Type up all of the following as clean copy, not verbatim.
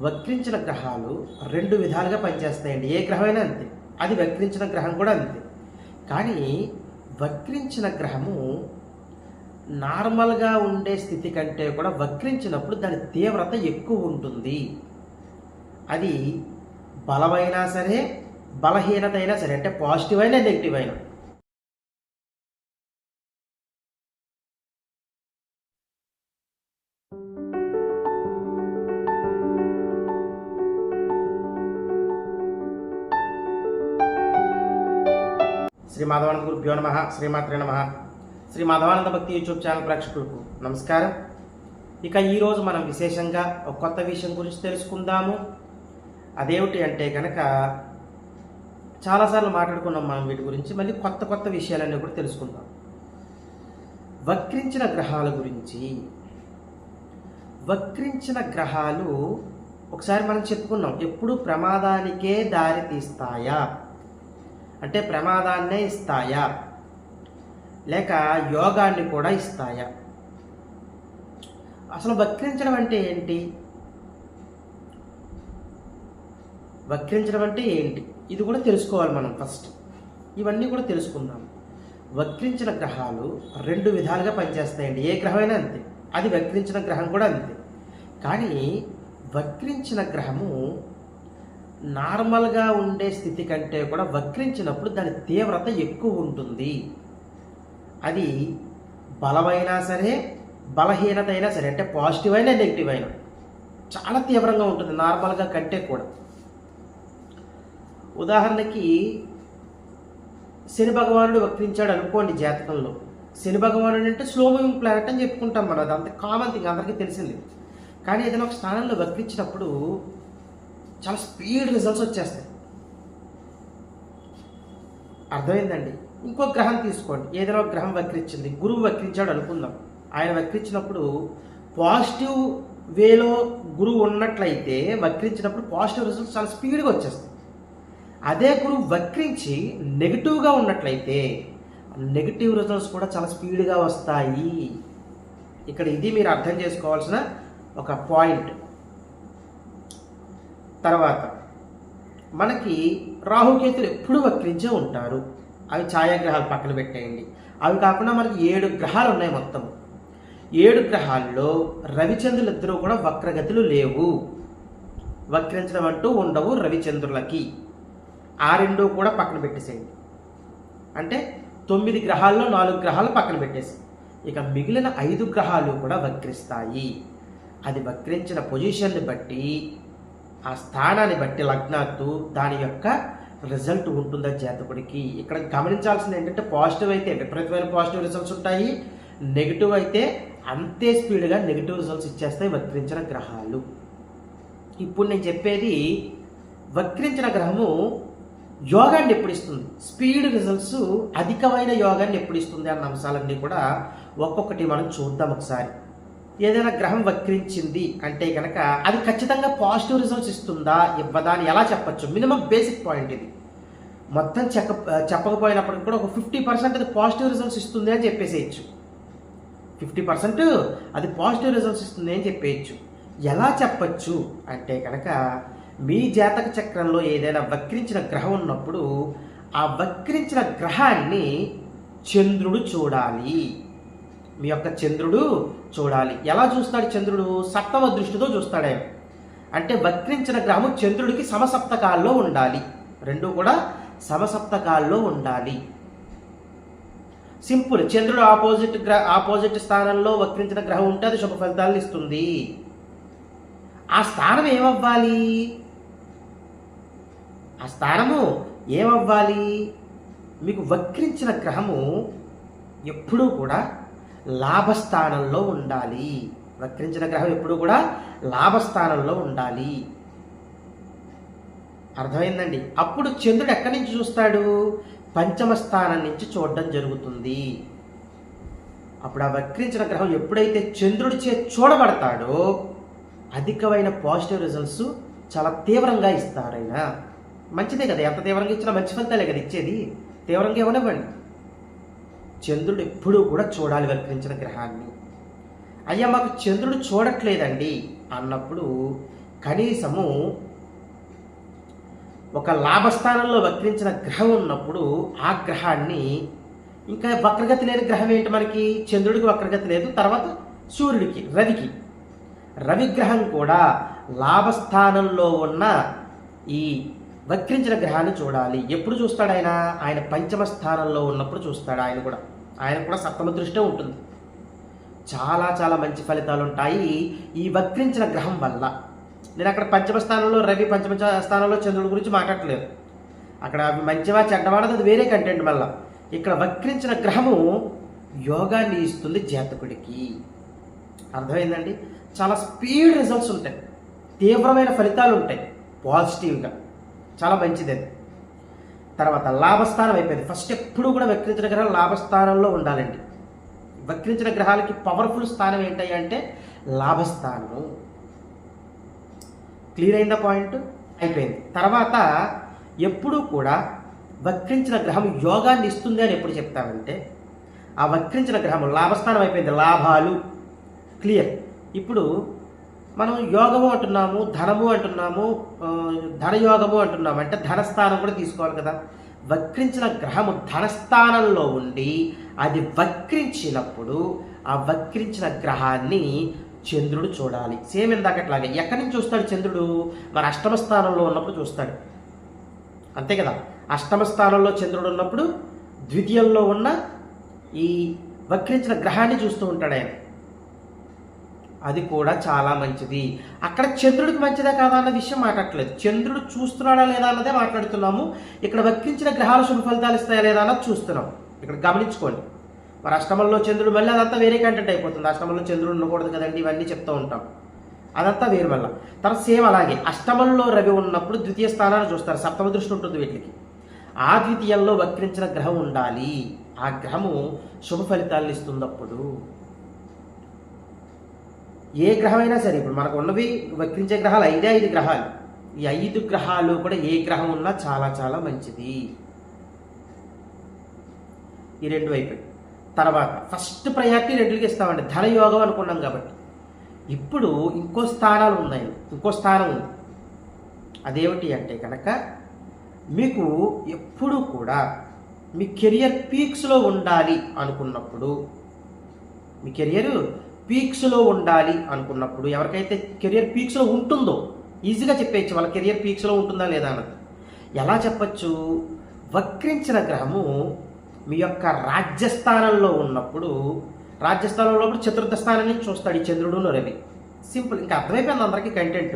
వక్రించిన గ్రహాలు రెండు విధాలుగా పనిచేస్తాయండి. ఏ గ్రహమైనా అంతే, అది వక్రించిన గ్రహం కూడా అంతే. కానీ వక్రించిన గ్రహము నార్మల్గా ఉండే స్థితి కంటే కూడా వక్రించినప్పుడు దాని తీవ్రత ఎక్కువ ఉంటుంది. అది బలమైనా సరే, బలహీనత అయినా సరే, అంటే పాజిటివ్ అయినా నెగిటివ్ అయినా. శ్రీ మాధవానంద గురుభ్యో నమః. శ్రీమాత్రే నమః. శ్రీ మాధవానంద భక్తి యూట్యూబ్ ఛానల్ ప్రేక్షకులకు నమస్కారం. ఇక ఈరోజు మనం విశేషంగా ఒక కొత్త విషయం గురించి తెలుసుకుందాము. అదేమిటి అంటే కనుక చాలాసార్లు మాట్లాడుకున్నాం మనం వీటి గురించి. మళ్ళీ కొత్త కొత్త విషయాలన్నీ కూడా తెలుసుకుందాం. వక్రించిన గ్రహాల గురించి. వక్రించిన గ్రహాలు ఒకసారి మనం చెప్పుకున్నాం, ఎప్పుడు ప్రమాదానికే దారి తీస్తాయా, అంటే ప్రమాదాన్నే ఇస్తాయా, లేక యోగాన్ని కూడా ఇస్తాయా? అసలు వక్రించడం అంటే ఏంటి? వక్రించడం అంటే ఏంటి ఇది కూడా తెలుసుకోవాలి మనం ఫస్ట్. ఇవన్నీ కూడా తెలుసుకుందాం. వక్రించిన గ్రహాలు రెండు విధాలుగా పనిచేస్తాయండి. ఏ గ్రహమైనా అంతే, అది వక్రించిన గ్రహం కూడా అంతే. కానీ వక్రించిన గ్రహము నార్మల్గా ఉండే స్థితి కంటే కూడా వక్రించినప్పుడు దాని తీవ్రత ఎక్కువ ఉంటుంది. అది బలమైనా సరే, బలహీనత అయినా సరే, అంటే పాజిటివ్ అయినా నెగిటివ్ అయినా చాలా తీవ్రంగా ఉంటుంది నార్మల్గా కంటే కూడా. ఉదాహరణకి శని భగవానుడు వక్రించాడు అనుకోండి జాతకంలో. శని భగవానుడు అంటే స్లో మూవింగ్ ప్లానెట్ అని చెప్పుకుంటాం మనం, అది అంత కామన్ థింగ్, అందరికీ తెలిసింది. కానీ ఏదైనా ఒక స్థానంలో వక్రించినప్పుడు చాలా స్పీడ్ రిజల్ట్స్ వచ్చేస్తాయి. అర్థమైందండి? ఇంకో గ్రహం తీసుకోండి, ఏదైనా ఒక గ్రహం వక్రించింది, గురువు వక్రించాడు అనుకుందాం. ఆయన వక్రించినప్పుడు పాజిటివ్ వేలో గురువు ఉన్నట్లయితే వక్రించినప్పుడు పాజిటివ్ రిజల్ట్స్ చాలా స్పీడ్గా వచ్చేస్తాయి. అదే గురువు వక్రించి నెగిటివ్గా ఉన్నట్లయితే నెగిటివ్ రిజల్ట్స్ కూడా చాలా స్పీడ్గా వస్తాయి. ఇక్కడ ఇది మీరు అర్థం చేసుకోవాల్సిన ఒక పాయింట్. తర్వాత మనకి రాహుకేతులు ఎప్పుడు వక్రించే ఉంటారు. అవి ఛాయాగ్రహాలు పక్కన పెట్టేయండి. అవి కాకుండా మనకి 7 గ్రహాలు ఉన్నాయి మొత్తం. 7 గ్రహాల్లో రవిచంద్రులు ఇద్దరు కూడా వక్రగతులు లేవు, వక్రించడం అంటూ ఉండవు రవిచంద్రులకి. ఆ రెండు కూడా పక్కన పెట్టేసేయండి. అంటే 9 గ్రహాల్లో 4 గ్రహాలు పక్కన పెట్టేసి ఇక మిగిలిన 5 గ్రహాలు కూడా వక్రిస్తాయి. అది వక్రించిన పొజిషన్ని బట్టి, ఆ స్థానాన్ని బట్టి లగ్నాత్తు దాని యొక్క రిజల్ట్ ఉంటుందా జాతకుడికి. ఇక్కడ గమనించాల్సింది ఏంటంటే పాజిటివ్ అయితే విపరీతమైన పాజిటివ్ రిజల్ట్స్ ఉంటాయి, నెగిటివ్ అయితే అంతే స్పీడ్గా నెగిటివ్ రిజల్ట్స్ ఇచ్చేస్తాయి వక్రించిన గ్రహాలు. ఇప్పుడు నేను చెప్పేది వక్రించిన గ్రహము యోగాన్ని ఎప్పుడు ఇస్తుంది, స్పీడ్ రిజల్ట్స్ అధికమైన యోగాన్ని ఎప్పుడు ఇస్తుంది అన్న అంశాలన్నీ కూడా ఒక్కొక్కటి మనం చూద్దాం ఒకసారి. ఏదైనా గ్రహం వక్రించింది అంటే కనుక అది ఖచ్చితంగా పాజిటివ్ రిజల్ట్స్ ఇస్తుందా ఇవ్వదా అని ఎలా చెప్పచ్చు? మినిమం బేసిక్ పాయింట్ ఇది. మొత్తం చెప్పకపోయినప్పటికీ కూడా ఒక 50% అది పాజిటివ్ రిజల్ట్స్ ఇస్తుంది అని చెప్పేసేయచ్చు. 50% అది పాజిటివ్ రిజల్ట్స్ ఇస్తుంది అని చెప్పేయచ్చు. ఎలా చెప్పచ్చు అంటే కనుక మీ జాతక చక్రంలో ఏదైనా వక్రించిన గ్రహం ఉన్నప్పుడు ఆ వక్రించిన గ్రహాన్ని చంద్రుడు చూడాలి. మీ యొక్క చంద్రుడు చూడాలి. ఎలా చూస్తాడు చంద్రుడు? సప్తమ దృష్టితో చూస్తాడు ఆయన. అంటే వక్రించిన గ్రహము చంద్రుడికి సమసప్తకాల్లో ఉండాలి, రెండు కూడా సమసప్తకాల్లో ఉండాలి. సింపుల్. చంద్రుడు ఆపోజిట్ స్థానంలో వక్రించిన గ్రహం ఉంటే అది శుభ ఫలితాలను ఇస్తుంది. ఆ స్థానం ఏమవ్వాలి? ఆ స్థానము ఏమవ్వాలి? మీకు వక్రించిన గ్రహము ఎప్పుడూ కూడా లాభస్థానంలో ఉండాలి. వక్రించిన గ్రహం ఎప్పుడు కూడా లాభస్థానంలో ఉండాలి. అర్థమైందండి? అప్పుడు చంద్రుడు ఎక్కడి నుంచి చూస్తాడు? పంచమ స్థానం నుంచి చూడడం జరుగుతుంది. అప్పుడు ఆ వక్రించిన గ్రహం ఎప్పుడైతే చంద్రుడి చే చూడబడతాడో అధికమైన పాజిటివ్ రిజల్ట్స్ చాలా తీవ్రంగా ఇస్తారైనా. మంచిదే కదా, ఎంత తీవ్రంగా ఇచ్చినా మంచి ఫలితాలే కదా ఇచ్చేది. తీవ్రంగా ఇవ్వనివ్వండి. చంద్రుడు ఎప్పుడూ కూడా చూడాలి వక్రించిన గ్రహాన్ని. అయ్యా మాకు చంద్రుడు చూడట్లేదండి అన్నప్పుడు కనీసము ఒక లాభస్థానంలో వక్రించిన గ్రహం ఉన్నప్పుడు ఆ గ్రహాన్ని, ఇంకా వక్రగతి లేని గ్రహం ఏంటి మనకి, చంద్రుడికి వక్రగతి లేదు, తర్వాత సూర్యుడికి, రవికి. రవిగ్రహం కూడా లాభస్థానంలో ఉన్న ఈ వక్రించిన గ్రహాన్ని చూడాలి. ఎప్పుడు చూస్తాడు ఆయన? ఆయన పంచమ స్థానంలో ఉన్నప్పుడు చూస్తాడు. ఆయన కూడా సప్తమ దృష్టే ఉంటుంది. చాలా చాలా మంచి ఫలితాలు ఉంటాయి ఈ వక్రించిన గ్రహం వల్ల. నేను అక్కడ పంచమ స్థానంలో రవి, పంచమ స్థానంలో చంద్రుడి గురించి మాట్లాడట్లేదు. అక్కడ మంచివా చెడ్డవాడది అది వేరే కంటెంట్. మళ్ళా ఇక్కడ వక్రించిన గ్రహము యోగాన్ని ఇస్తుంది జాతకుడికి. అర్థమైందండి? చాలా స్పీడ్ రిజల్ట్స్ ఉంటాయి, తీవ్రమైన ఫలితాలు ఉంటాయి, పాజిటివ్గా. చాలా మంచిది అది. తర్వాత లాభస్థానం అయిపోయింది. ఫస్ట్ ఎప్పుడు కూడా వక్రించిన గ్రహం లాభస్థానంలో ఉండాలండి. వక్రించిన గ్రహాలకి పవర్ఫుల్ స్థానం ఏంటి అంటే లాభస్థానము. క్లియర్ అయిందా పాయింట్? అయిపోయింది. తర్వాత ఎప్పుడూ కూడా వక్రించిన గ్రహం యోగాన్ని ఇస్తుంది అని ఎప్పుడు చెప్తామంటే, ఆ వక్రించిన గ్రహం లాభస్థానం అయిపోయింది, లాభాలు క్లియర్. ఇప్పుడు మనం యోగము అంటున్నాము, ధనము అంటున్నాము, ధనయోగము అంటున్నాము, అంటే ధనస్థానం కూడా తీసుకోవాలి కదా. వక్రించిన గ్రహము ధనస్థానంలో ఉండి అది వక్రించినప్పుడు ఆ వక్రించిన గ్రహాన్ని చంద్రుడు చూడాలి. సేమ్ ఇందాకట్లాగే. ఎక్కడి నుంచి చూస్తాడు చంద్రుడు? మన అష్టమ స్థానంలో ఉన్నప్పుడు చూస్తాడు, అంతే కదా. అష్టమ స్థానంలో చంద్రుడు ఉన్నప్పుడు ద్వితీయంలో ఉన్న ఈ వక్రించిన గ్రహాన్ని చూస్తూ ఉంటాడు ఆయన. అది కూడా చాలా మంచిది. అక్కడ చంద్రుడికి మంచిదా కాదా అన్న విషయం మాట్లాడట్లేదు, చంద్రుడు చూస్తున్నాడా లేదా అన్నదే మాట్లాడుతున్నాము. ఇక్కడ వక్రించిన గ్రహాలు శుభ ఫలితాలు ఇస్తాయా లేదా అన్నది చూస్తున్నాం. ఇక్కడ గమనించుకోండి. మరి అష్టమంలో చంద్రుడు, మళ్ళీ అదంతా వేరే కంటెంట్ అయిపోతుంది. అష్టమంలో చంద్రుడు ఉండకూడదు కదండి, ఇవన్నీ చెప్తూ ఉంటాం, అదంతా వేరు. మళ్ళీ తర్వాత సేమ్ అలాగే అష్టమంలో రవి ఉన్నప్పుడు ద్వితీయ స్థానాన్ని చూస్తారు, సప్తమ దృష్టి ఉంటుంది వీటికి. ఆ ద్వితీయంలో వక్రించిన గ్రహం ఉండాలి. ఆ గ్రహము శుభ ఫలితాలను ఇస్తున్నప్పుడు ఏ గ్రహమైనా సరే, ఇప్పుడు మనకు ఉన్నవి వక్రించే గ్రహాలు 5 గ్రహాలు. ఈ 5 గ్రహాలు కూడా ఏ గ్రహం ఉన్నా చాలా చాలా మంచిది. ఈ 2 అయిపోయి తర్వాత ఫస్ట్ ప్రయారిటీ 2కి ఇస్తామండి. ధనయోగం అనుకున్నాం కాబట్టి ఇప్పుడు ఇంకో స్థానాలు ఉన్నాయి, ఇంకో స్థానం ఉంది. అదేమిటి అంటే కనుక మీకు ఎప్పుడు కూడా మీ కెరియర్ పీక్స్లో ఉండాలి అనుకున్నప్పుడు, మీ కెరియర్ పీక్స్లో ఉండాలి అనుకున్నప్పుడు, ఎవరికైతే కెరియర్ పీక్స్లో ఉంటుందో ఈజీగా చెప్పేయచ్చు వాళ్ళ కెరియర్ పీక్స్లో ఉంటుందా లేదా అన్నది. ఎలా చెప్పచ్చు? వక్రించిన గ్రహము మీ యొక్క రాజ్యస్థానంలో ఉన్నప్పుడు, చతుర్థ స్థానం నుంచి చూస్తాడు ఈ చంద్రుడు రవి. సింపుల్, ఇంకా అర్థమైపోయింది అందరికీ కంటెంట్.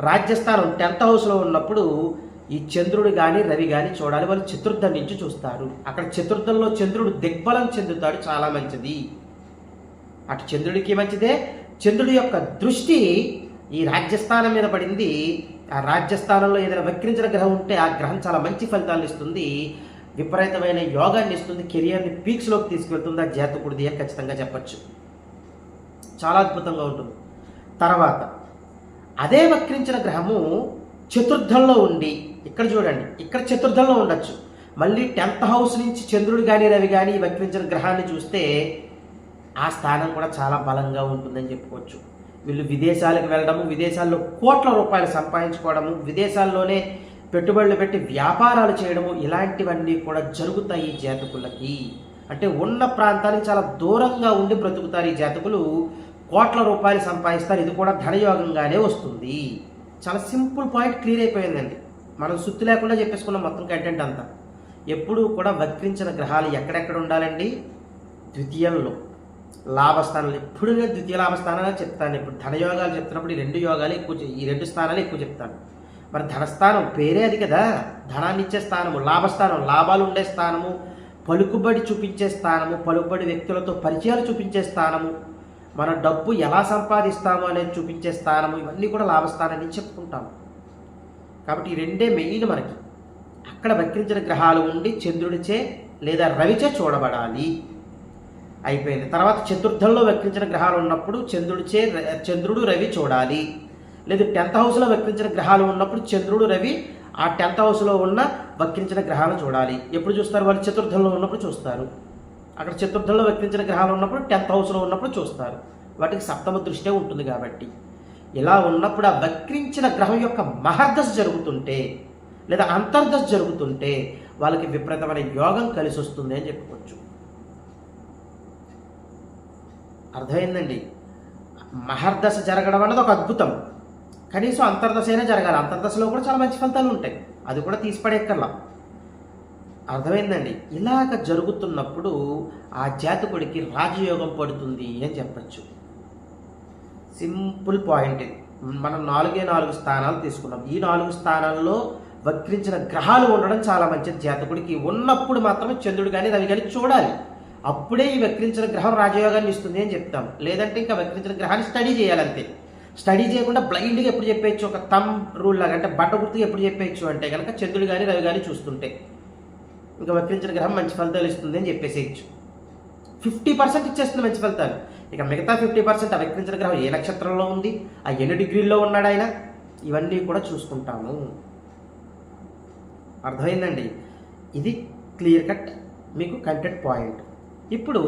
రాజ్యస్థానం 10th హౌస్లో ఉన్నప్పుడు ఈ చంద్రుడు కానీ రవి కానీ చూడాలి. వాళ్ళు చతుర్థం నుంచి చూస్తారు. అక్కడ చతుర్థంలో చంద్రుడు దిగ్బలం చెందుతాడు, చాలా మంచిది. అటు చంద్రుడికి మంచిదే. చంద్రుడి యొక్క దృష్టి ఈ రాజ్యస్థానం మీద పడింది. ఆ రాజ్యస్థానంలో ఏదైనా వక్రించిన గ్రహం ఉంటే ఆ గ్రహం చాలా మంచి ఫలితాలు ఇస్తుంది, విపరీతమైన యోగాన్ని ఇస్తుంది, కెరియర్ని పీక్స్లోకి తీసుకెళ్తుంది. ఆ జాతకుడిది అని ఖచ్చితంగా చెప్పచ్చు. చాలా అద్భుతంగా ఉంటుంది. తర్వాత అదే వక్రించిన గ్రహము చతుర్థంలో ఉండి, ఇక్కడ చూడండి, ఇక్కడ చతుర్థంలో ఉండొచ్చు. మళ్ళీ 10th హౌస్ నుంచి చంద్రుడు కానీ రవి కానీ వక్రించిన గ్రహాన్ని చూస్తే ఆ స్థానం కూడా చాలా బలంగా ఉంటుందని చెప్పుకోవచ్చు. వీళ్ళు విదేశాలకు వెళ్ళడము, విదేశాల్లో కోట్ల రూపాయలు సంపాదించుకోవడము, విదేశాల్లోనే పెట్టుబడులు పెట్టి వ్యాపారాలు చేయడము, ఇలాంటివన్నీ కూడా జరుగుతాయి ఈ జాతకులకి. అంటే ఉన్న ప్రాంతానికి చాలా దూరంగా ఉండి బ్రతుకుతారు ఈ జాతకులు, కోట్ల రూపాయలు సంపాదిస్తారు. ఇది కూడా ధనయోగంగానే వస్తుంది. చాలా సింపుల్ పాయింట్ క్లియర్ అయిపోయిందండి. మనం సుత్తి లేకుండా చెప్పేసుకున్నాం మొత్తం కంటెంట్ అంతా. ఎప్పుడూ కూడా వక్రించిన గ్రహాలు ఎక్కడెక్కడ ఉండాలండి? ద్వితీయంలో, లాభస్థానాలు. ఎప్పుడు నేను ద్వితీయ లాభస్థానాలు చెప్తాను. ఇప్పుడు ధనయోగాలు చెప్తున్నప్పుడు ఈ 2 యోగాలు ఎక్కువ, ఈ 2 స్థానాలు ఎక్కువ చెప్తాను. మరి ధనస్థానం పేరే అది కదా, ధనాన్ని ఇచ్చే స్థానము. లాభస్థానం లాభాలు ఉండే స్థానము, పలుకుబడి చూపించే స్థానము, పలుకుబడి వ్యక్తులతో పరిచయాలు చూపించే స్థానము, మన డబ్బు ఎలా సంపాదిస్తాము అనేది చూపించే స్థానము. ఇవన్నీ కూడా లాభస్థానాన్ని చెప్పుకుంటాము. కాబట్టి ఈ 2 మెయిన్ మనకి. అక్కడ వక్రించిన గ్రహాలు ఉండి చంద్రుడిచే లేదా రవిచే చూడబడాలి. అయిపోయింది. తర్వాత చతుర్థంలో వక్రించిన గ్రహాలు ఉన్నప్పుడు చంద్రుడు రవి చూడాలి. లేదు 10th హౌస్లో వక్రించిన గ్రహాలు ఉన్నప్పుడు చంద్రుడు రవి ఆ 10th హౌస్లో ఉన్న వక్రించిన గ్రహాలను చూడాలి. ఎప్పుడు చూస్తారు? వాళ్ళు చతుర్థంలో ఉన్నప్పుడు చూస్తారు. అక్కడ చతుర్థంలో వక్రించిన గ్రహాలు ఉన్నప్పుడు 10th హౌస్లో ఉన్నప్పుడు చూస్తారు. వాటికి సప్తమ దృష్టే ఉంటుంది కాబట్టి ఇలా ఉన్నప్పుడు ఆ వక్రించిన గ్రహం యొక్క మహర్దశ జరుగుతుంటే లేదా అంతర్దశ జరుగుతుంటే వాళ్ళకి విపరీతమైన యోగం కలిసి వస్తుంది అని చెప్పుకోవచ్చు. అర్థమైందండి? మహర్దశ జరగడం అన్నది ఒక అద్భుతం. కనీసం అంతర్దశ అయినా జరగాలి. అంతర్దశలో కూడా చాలా మంచి ఫలితాలు ఉంటాయి, అది కూడా తీసిపడేక్కర్లా. అర్థమైందండి? ఇలాగ జరుగుతున్నప్పుడు ఆ జాతకుడికి రాజయోగం పడుతుంది అని చెప్పచ్చు. సింపుల్ పాయింట్ ఇది. మనం 4 స్థానాలు తీసుకున్నాం. ఈ 4 స్థానాల్లో వక్రించిన గ్రహాలు ఉండడం చాలా మంచిది. జాతకుడికి ఉన్నప్పుడు మాత్రమే చంద్రుడు కానీ రవి కానీ చూడాలి. అప్పుడే ఈ వక్రించిన గ్రహం రాజయోగాన్ని ఇస్తుంది అని చెప్తాం. లేదంటే ఇంకా వక్రించిన గ్రహాన్ని స్టడీ చేయాలంతే. స్టడీ చేయకుండా బ్లైండ్గా ఎప్పుడు చెప్పేయచ్చు, ఒక థంబ్ రూల్ లాగా, అంటే బట్ట గుర్తుగా ఎప్పుడు చెప్పేయచ్చు అంటే కనుక చంద్రుడు కానీ రవి కానీ చూస్తుంటే ఇంకా వక్రించిన గ్రహం మంచి ఫలితాలు ఇస్తుంది అని చెప్పేసేయచ్చు. 50% ఇచ్చేస్తుంది మంచి ఫలితాలు. ఇక మిగతా 50% ఆ వక్రించిన గ్రహం ఏ నక్షత్రంలో ఉంది, ఆ ఎన్ని డిగ్రీల్లో ఉన్నాడు ఆయన, ఇవన్నీ కూడా చూసుకుంటాము. అర్థమైందండి? ఇది క్లియర్ కట్ మీకు కంటెంట్ పాయింట్. ఇప్పుడు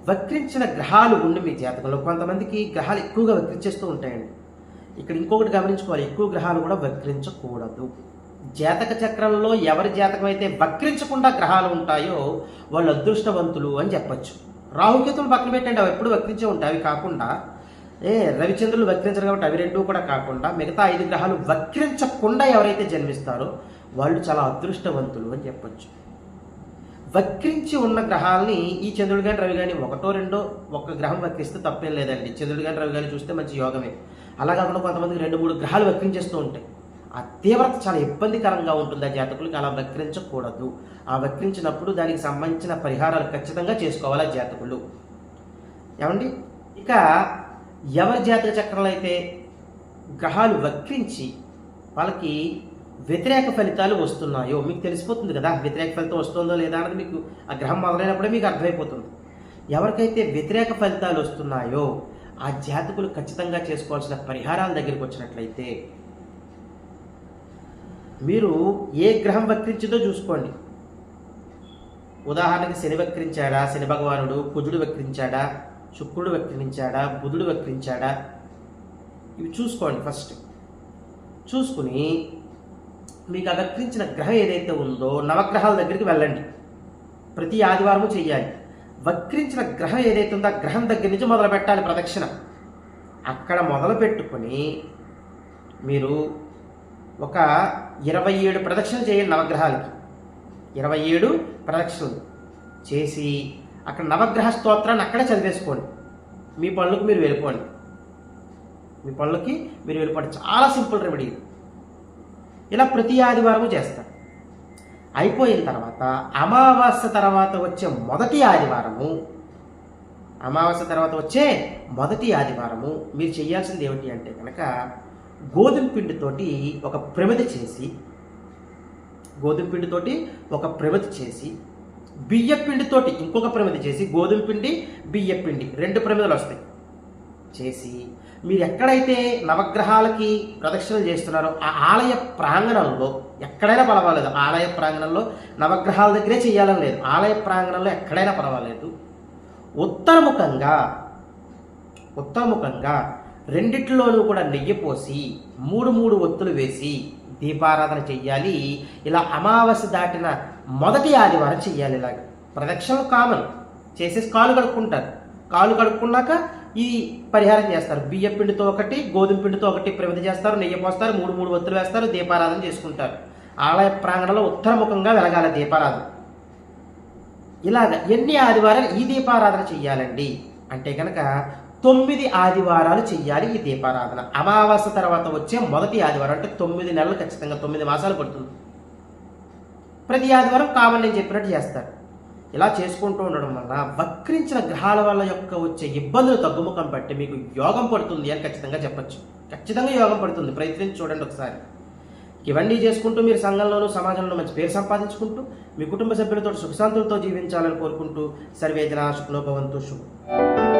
వక్రించిన గ్రహాలు ఉండి మీ జాతకంలో కొంతమందికి గ్రహాలు ఎక్కువగా వక్రించేస్తూ ఉంటాయండి. ఇక్కడ ఇంకొకటి గమనించుకోవాలి, ఎక్కువ గ్రహాలు కూడా వక్రించకూడదు. జాతక చక్రంలో ఎవరి జాతకం అయితే వక్రించకుండా గ్రహాలు ఉంటాయో వాళ్ళు అదృష్టవంతులు అని చెప్పచ్చు. రాహుకేతులు పక్కన పెట్టండి, అవి ఎప్పుడు వక్రించే ఉంటాయి. అవి కాకుండా రవిచంద్రులు వక్రించరు కాబట్టి అవి రెండూ కూడా కాకుండా మిగతా 5 గ్రహాలు వక్రించకుండా ఎవరైతే జన్మిస్తారో వాళ్ళు చాలా అదృష్టవంతులు అని చెప్పచ్చు. వక్రించి ఉన్న గ్రహాలని ఈ చంద్రుడు కానీ రవి కానీ ఒకటో రెండో ఒక గ్రహం వక్రిస్తే తప్పేం లేదండి. చంద్రుడు కానీ రవి కానీ చూస్తే మంచి యోగమే. అలా కాకుండా కొంతమందికి 2-3 గ్రహాలు వక్రించేస్తూ ఉంటాయి. ఆ తీవ్రత చాలా ఇబ్బందికరంగా ఉంటుంది. ఆ జాతకులకి అలా వక్రించకూడదు. ఆ వక్రించినప్పుడు దానికి సంబంధించిన పరిహారాలు ఖచ్చితంగా చేసుకోవాలి ఆ జాతకులు. ఏమండి? ఇక ఎవరి జాతక చక్రంలో అయితే గ్రహాలు వక్రించి వాళ్ళకి వ్యతిరేక ఫలితాలు వస్తున్నాయో మీకు తెలిసిపోతుంది కదా, వ్యతిరేక ఫలితం వస్తుందో లేదా అన్నది మీకు ఆ గ్రహం మొదలైనప్పుడే మీకు అర్థమైపోతుంది. ఎవరికైతే వ్యతిరేక ఫలితాలు వస్తున్నాయో ఆ జాతకులు ఖచ్చితంగా చేసుకోవాల్సిన పరిహారాల దగ్గరికి వచ్చినట్లయితే మీరు ఏ గ్రహం వక్రించిందో చూసుకోండి. ఉదాహరణకి శని వక్రించాడా, శని భగవానుడు, కుజుడు వక్రించాడా, శుక్రుడు వక్రించాడా, బుధుడు వక్రించాడా, ఇవి చూసుకోండి. ఫస్ట్ చూసుకుని మీకు ఆ వక్రించిన గ్రహం ఏదైతే ఉందో నవగ్రహాల దగ్గరికి వెళ్ళండి. ప్రతి ఆదివారము చెయ్యాలి. వక్రించిన గ్రహం ఏదైతే ఉందో ఆ గ్రహం దగ్గర నుంచి మొదలు పెట్టాలి ప్రదక్షిణ. అక్కడ మొదలు పెట్టుకొని మీరు ఒక 27 ప్రదక్షిణలు చేయండి నవగ్రహాలకి. 27 ప్రదక్షిణలు చేసి అక్కడ నవగ్రహ స్తోత్రాన్ని అక్కడే చదివేసుకోండి. మీ పనులకు మీరు వెళ్ళిపోండి. చాలా సింపుల్ రెమెడీ. ఇలా ప్రతి ఆదివారము చేస్తారు. అయిపోయిన తర్వాత అమావాస్య తర్వాత వచ్చే మొదటి ఆదివారము మీరు చేయాల్సింది ఏమిటి అంటే కనుక గోధుమ పిండితోటి ఒక ప్రమిది చేసి బియ్య పిండితోటి ఇంకొక ప్రమిది చేసి, గోధుమ పిండి బియ్య పిండి 2 ప్రమిదలు వస్తాయి చేసి, మీరు ఎక్కడైతే నవగ్రహాలకి ప్రదక్షిణలు చేస్తున్నారో ఆ ఆలయ ప్రాంగణంలో ఎక్కడైనా పర్వాలేదు, ఆలయ ప్రాంగణంలో నవగ్రహాల దగ్గరే చేయాలని లేదు, ఆలయ ప్రాంగణంలో ఎక్కడైనా పర్వాలేదు, ఉత్తరముఖంగా రెండిట్లోనూ కూడా నెయ్యి పోసి 3 ఒత్తులు వేసి దీపారాధన చెయ్యాలి. ఇలా అమావాస్య దాటిన మొదటి ఆదివారం చెయ్యాలి. ఇలాగ ప్రదక్షిణలు కామన్ చేసేసి కాలు కడుక్కున్నాక ఈ పరిహారం చేస్తారు. బియ్య పిండితో ఒకటి, గోధుమ పిండితో ఒకటి ప్రమిద చేస్తారు, నెయ్యి పోస్తారు, 3 ఒత్తులు వేస్తారు, దీపారాధన చేసుకుంటారు. ఆలయ ప్రాంగణంలో ఉత్తరముఖంగా వెలగాల దీపారాధన. ఇలాగ ఎన్ని ఆదివారాలు ఈ దీపారాధన చెయ్యాలండి అంటే కనుక 9 ఆదివారాలు చెయ్యాలి ఈ దీపారాధన. అమావాస్య తర్వాత వచ్చే మొదటి ఆదివారం అంటే 9 నెలలు, ఖచ్చితంగా 9 మాసాలు పడుతుంది. ప్రతి ఆదివారం కామన్ నేను చెప్పినట్టు చేస్తారు. ఇలా చేసుకుంటూ ఉండడం వల్ల వక్రించిన గ్రహాల వల్ల యొక్క వచ్చే ఇబ్బందులు తగ్గుముఖం పట్టి మీకు యోగం పడుతుంది అని ఖచ్చితంగా చెప్పచ్చు. ఖచ్చితంగా యోగం పడుతుంది. ప్రయత్నించి చూడండి ఒకసారి. ఇవన్నీ చేసుకుంటూ మీరు సంఘంలోనూ సమాజంలో మంచి పేరు సంపాదించుకుంటూ మీ కుటుంబ సభ్యులతో సుఖశాంతులతో జీవించాలని కోరుకుంటూ సర్వేజన సుఖనో భవంతు. శుభం.